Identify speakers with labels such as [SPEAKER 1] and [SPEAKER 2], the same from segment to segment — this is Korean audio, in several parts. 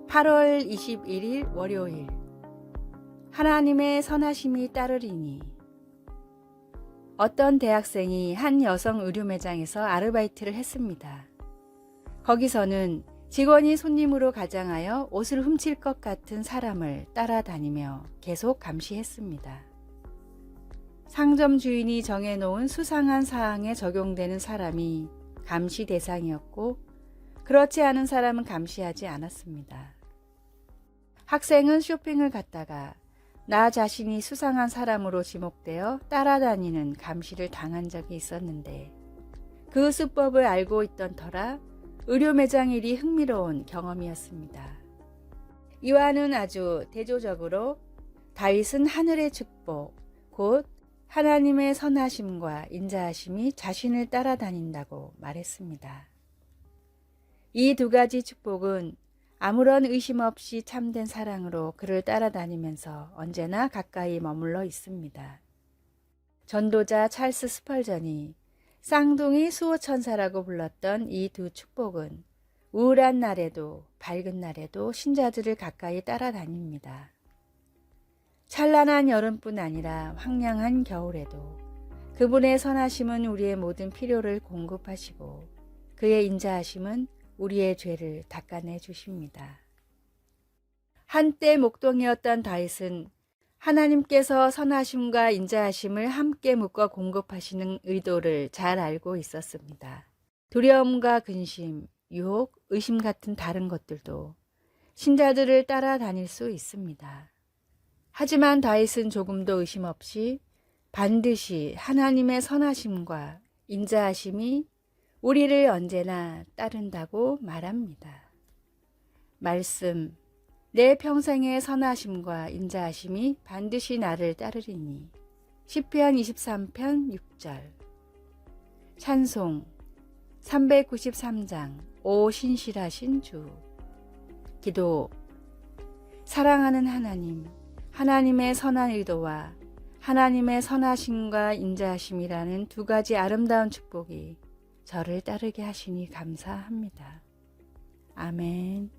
[SPEAKER 1] 8월 21일 월요일. 하나님의 선하심이 따르리니. 어떤 대학생이 한 여성 의류 매장에서 아르바이트를 했습니다. 거기서는 직원이 손님으로 가장하여 옷을 훔칠 것 같은 사람을 따라다니며 계속 감시했습니다. 상점 주인이 정해놓은 수상한 사항에 적용되는 사람이 감시 대상이었고, 그렇지 않은 사람은 감시하지 않았습니다. 학생은 쇼핑을 갔다가 나 자신이 수상한 사람으로 지목되어 따라다니는 감시를 당한 적이 있었는데, 그 수법을 알고 있던 터라 의류 매장 일이 흥미로운 경험이었습니다. 이와는 아주 대조적으로 다윗은 하늘의 축복, 곧 하나님의 선하심과 인자하심이 자신을 따라다닌다고 말했습니다. 이 두 가지 축복은 아무런 의심 없이 참된 사랑으로 그를 따라다니면서 언제나 가까이 머물러 있습니다. 전도자 찰스 스펄전이 쌍둥이 수호천사라고 불렀던 이 두 축복은 우울한 날에도 밝은 날에도 신자들을 가까이 따라다닙니다. 찬란한 여름뿐 아니라 황량한 겨울에도 그분의 선하심은 우리의 모든 필요를 공급하시고, 그의 인자하심은 우리의 죄를 닦아내 주십니다. 한때 목동이었던 다윗은 하나님께서 선하심과 인자하심을 함께 묶어 공급하시는 의도를 잘 알고 있었습니다. 두려움과 근심, 유혹, 의심 같은 다른 것들도 신자들을 따라다닐 수 있습니다. 하지만 다윗은 조금도 의심 없이 반드시 하나님의 선하심과 인자하심이 우리를 언제나 따른다고 말합니다. 말씀, 내 평생의 선하심과 인자하심이 반드시 나를 따르리니. 시편 23편 6절. 찬송 393장 오 신실하신 주. 기도, 사랑하는 하나님, 하나님의 선한 의도와 하나님의 선하심과 인자하심이라는 두 가지 아름다운 축복이 저를 따르게 하시니 감사합니다. 아멘.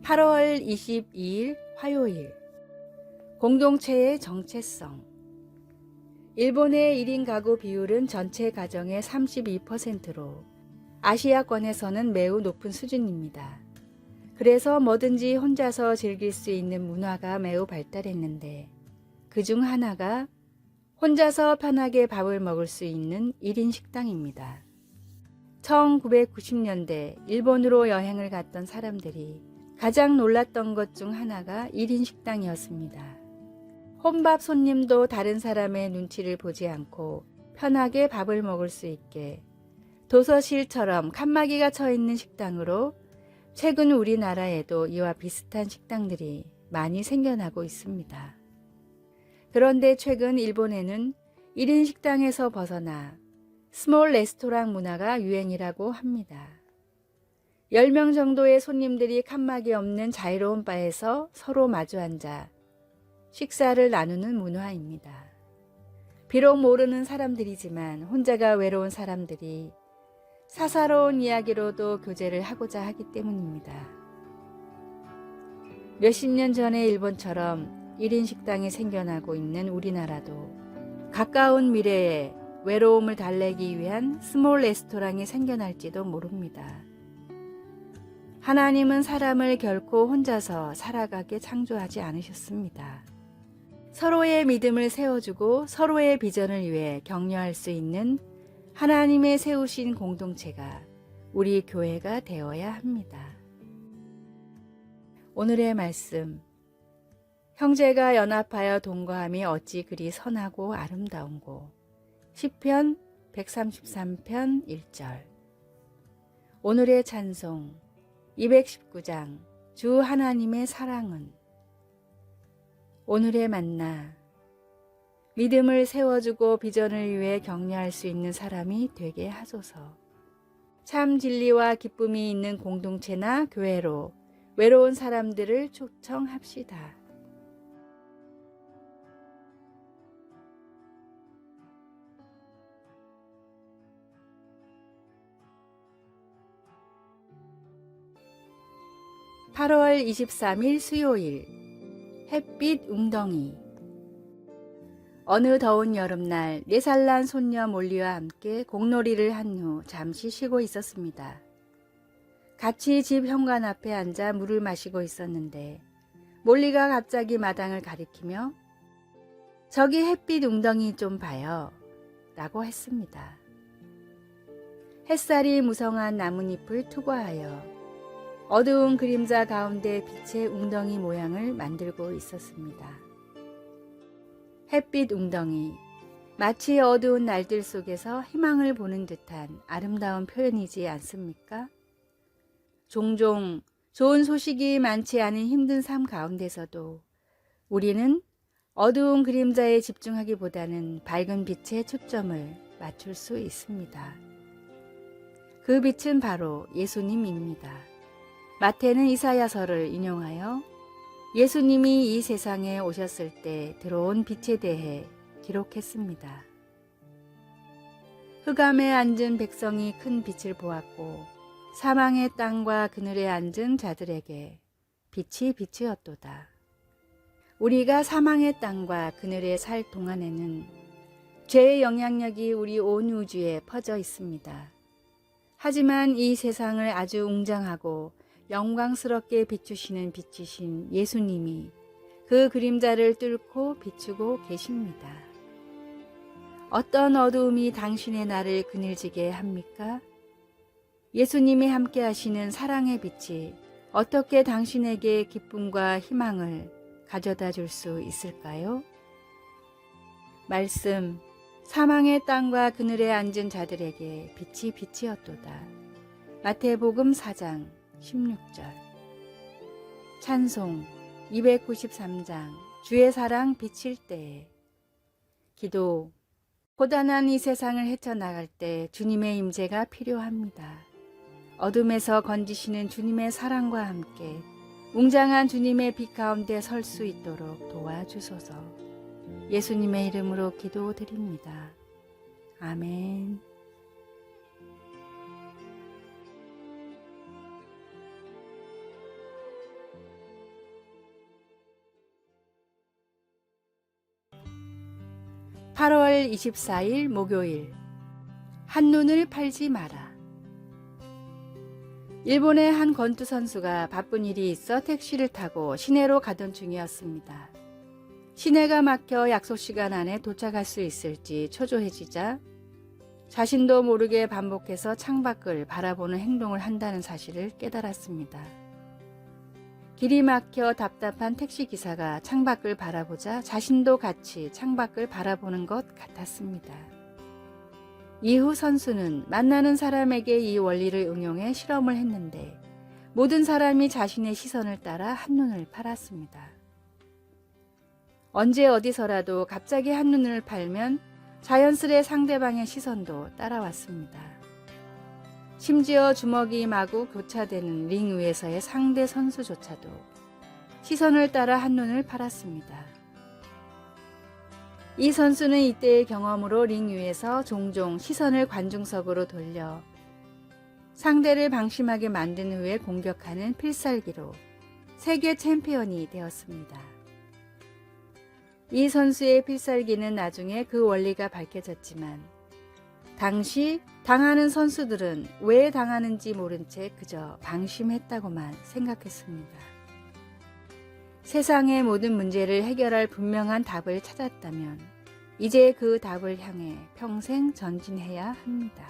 [SPEAKER 1] (8월 22일) 화요일. 공동체의 정체성. 일본의 1인 가구 비율은 전체 가정의 32%로 아시아권에서는 매우 높은 수준입니다. 그래서 뭐든지 혼자서 즐길 수 있는 문화가 매우 발달했는데, 그중 하나가 혼자서 편하게 밥을 먹을 수 있는 1인 식당입니다. 1990년대 일본으로 여행을 갔던 사람들이 가장 놀랐던 것 중 하나가 1인 식당이었습니다. 혼밥 손님도 다른 사람의 눈치를 보지 않고 편하게 밥을 먹을 수 있게 도서실처럼 칸막이가 쳐 있는 식당으로 최근 우리나라에도 이와 비슷한 식당들이 많이 생겨나고 있습니다. 그런데 최근 일본에는 1인 식당에서 벗어나 스몰 레스토랑 문화가 유행이라고 합니다. 10명 정도의 손님들이 칸막이 없는 자유로운 바에서 서로 마주 앉아 식사를 나누는 문화입니다. 비록 모르는 사람들이지만 혼자가 외로운 사람들이 사사로운 이야기로도 교제를 하고자 하기 때문입니다. 몇십 년 전에 일본처럼 1인 식당이 생겨나고 있는 우리나라도 가까운 미래에 외로움을 달래기 위한 스몰 레스토랑이 생겨날지도 모릅니다. 하나님은 사람을 결코 혼자서 살아가게 창조하지 않으셨습니다. 서로의 믿음을 세워주고 서로의 비전을 위해 격려할 수 있는 하나님의 세우신 공동체가 우리 교회가 되어야 합니다. 오늘의 말씀, 형제가 연합하여 동거함이 어찌 그리 선하고 아름다운고. 시편 133편 1절. 오늘의 찬송 219장 주 하나님의 사랑은. 오늘의 만나. 믿음을 세워주고 비전을 위해 격려할 수 있는 사람이 되게 하소서. 참 진리와 기쁨이 있는 공동체나 교회로 외로운 사람들을 초청합시다. (8월 23일) 수요일. 햇빛 웅덩이. 어느 더운 여름날 4살 난 손녀 몰리와 함께 공놀이를 한 후 잠시 쉬고 있었습니다. 같이 집 현관 앞에 앉아 물을 마시고 있었는데 몰리가 갑자기 마당을 가리키며 "저기 햇빛 웅덩이 좀 봐요" 라고 했습니다. 햇살이 무성한 나뭇잎을 투과하여 어두운 그림자 가운데 빛의 웅덩이 모양을 만들고 있었습니다. 햇빛 웅덩이, 마치 어두운 날들 속에서 희망을 보는 듯한 아름다운 표현이지 않습니까? 종종 좋은 소식이 많지 않은 힘든 삶 가운데서도 우리는 어두운 그림자에 집중하기보다는 밝은 빛에 초점을 맞출 수 있습니다. 그 빛은 바로 예수님입니다. 마태는 이사야서를 인용하여 예수님이 이 세상에 오셨을 때 들어온 빛에 대해 기록했습니다. 흑암에 앉은 백성이 큰 빛을 보았고 사망의 땅과 그늘에 앉은 자들에게 빛이 비추었도다. 우리가 사망의 땅과 그늘에 살 동안에는 죄의 영향력이 우리 온 우주에 퍼져 있습니다. 하지만 이 세상을 아주 웅장하고 영광스럽게 비추시는 빛이신 예수님이 그 그림자를 뚫고 비추고 계십니다. 어떤 어두움이 당신의 날을 그늘지게 합니까? 예수님이 함께 하시는 사랑의 빛이 어떻게 당신에게 기쁨과 희망을 가져다 줄 수 있을까요? 말씀, 사망의 땅과 그늘에 앉은 자들에게 빛이 빛이었도다. 마태복음 4장 16절. 찬송 293장 주의 사랑 비칠 때에. 기도. 고단한 이 세상을 헤쳐나갈 때 주님의 임재가 필요합니다. 어둠에서 건지시는 주님의 사랑과 함께 웅장한 주님의 빛 가운데 설 수 있도록 도와주소서. 예수님의 이름으로 기도드립니다. 아멘. (8월 24일) 목요일. 한눈을 팔지 마라. 일본의 한 권투 선수가 바쁜 일이 있어 택시를 타고 시내로 가던 중이었습니다. 시내가 막혀 약속 시간 안에 도착할 수 있을지 초조해지자 자신도 모르게 반복해서 창밖을 바라보는 행동을 한다는 사실을 깨달았습니다. 길이 막혀 답답한 택시기사가 창밖을 바라보자 자신도 같이 창밖을 바라보는 것 같았습니다. 이후 선수는 만나는 사람에게 이 원리를 응용해 실험을 했는데 모든 사람이 자신의 시선을 따라 한눈을 팔았습니다. 언제 어디서라도 갑자기 한눈을 팔면 자연스레 상대방의 시선도 따라왔습니다. 심지어 주먹이 마구 교차되는 링 위에서의 상대 선수조차도 시선을 따라 한눈을 팔았습니다. 이 선수는 이때의 경험으로 링 위에서 종종 시선을 관중석으로 돌려 상대를 방심하게 만든 후에 공격하는 필살기로 세계 챔피언이 되었습니다. 이 선수의 필살기는 나중에 그 원리가 밝혀졌지만 당시 당하는 선수들은 왜 당하는지 모른 채 그저 방심했다고만 생각했습니다. 세상의 모든 문제를 해결할 분명한 답을 찾았다면 이제 그 답을 향해 평생 전진해야 합니다.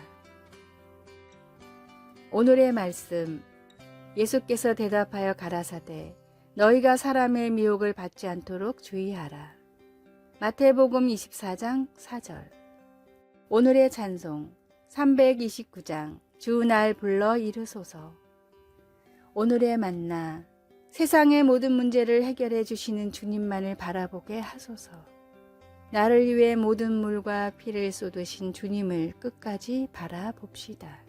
[SPEAKER 1] 오늘의 말씀. 예수께서 대답하여 가라사대 너희가 사람의 미혹을 받지 않도록 주의하라. 마태복음 24장 4절. 오늘의 찬송 329장 주 날 불러 이르소서. 오늘의 만나. 세상의 모든 문제를 해결해 주시는 주님만을 바라보게 하소서. 나를 위해 모든 물과 피를 쏟으신 주님을 끝까지 바라봅시다.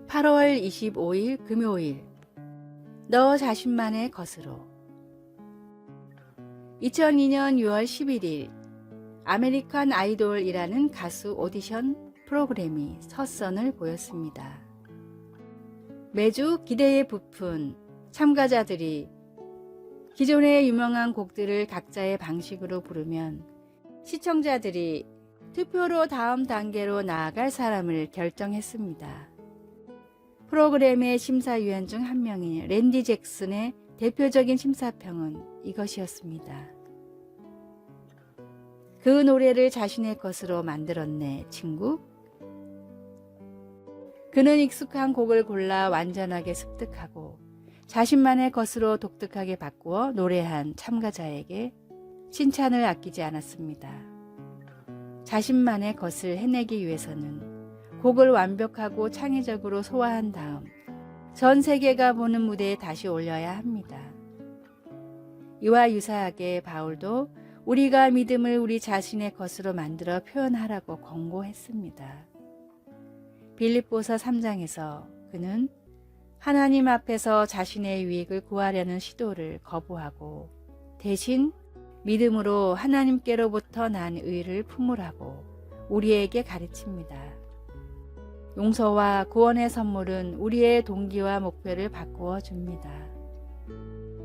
[SPEAKER 1] (8월 25일) 금요일. 너 자신만의 것으로. 2002년 6월 11일 아메리칸 아이돌이라는 가수 오디션 프로그램이 첫 선을 보였습니다. 매주 기대에 부푼 참가자들이 기존의 유명한 곡들을 각자의 방식으로 부르면 시청자들이 투표로 다음 단계로 나아갈 사람을 결정했습니다. 프로그램의 심사위원 중 한 명인 랜디 잭슨의 대표적인 심사평은 이것이었습니다. 그 노래를 자신의 것으로 만들었네, 친구. 그는 익숙한 곡을 골라 완전하게 습득하고 자신만의 것으로 독특하게 바꾸어 노래한 참가자에게 칭찬을 아끼지 않았습니다. 자신만의 것을 해내기 위해서는 곡을 완벽하고 창의적으로 소화한 다음 전 세계가 보는 무대에 다시 올려야 합니다. 이와 유사하게 바울도 우리가 믿음을 우리 자신의 것으로 만들어 표현하라고 권고했습니다. 빌립보서 3장에서 그는 하나님 앞에서 자신의 유익을 구하려는 시도를 거부하고 대신 믿음으로 하나님께로부터 난 의를 품으라고 우리에게 가르칩니다. 용서와 구원의 선물은 우리의 동기와 목표를 바꾸어 줍니다.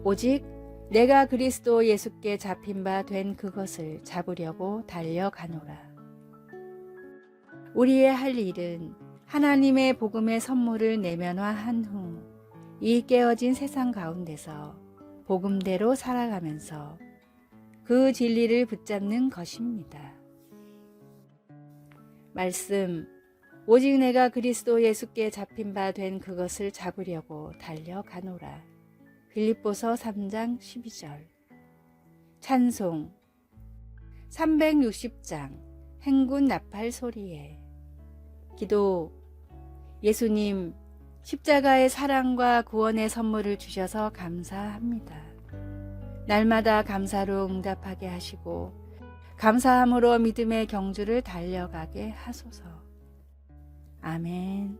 [SPEAKER 1] 오직 내가 그리스도 예수께 잡힌 바 된 그것을 잡으려고 달려가노라. 우리의 할 일은 하나님의 복음의 선물을 내면화한 후 이 깨어진 세상 가운데서 복음대로 살아가면서 그 진리를 붙잡는 것입니다. 말씀, 오직 내가 그리스도 예수께 잡힌 바 된 그것을 잡으려고 달려가노라. 빌립보서 3장 12절. 찬송 360장 행군 나팔 소리에. 기도. 예수님, 십자가의 사랑과 구원의 선물을 주셔서 감사합니다. 날마다 감사로 응답하게 하시고 감사함으로 믿음의 경주를 달려가게 하소서. 아멘.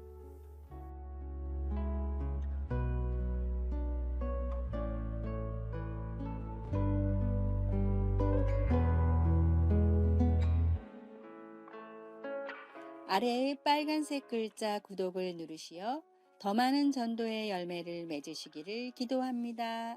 [SPEAKER 1] 아래의 빨간색 글자 구독을 누르시어 더 많은 전도의 열매를 맺으시기를 기도합니다.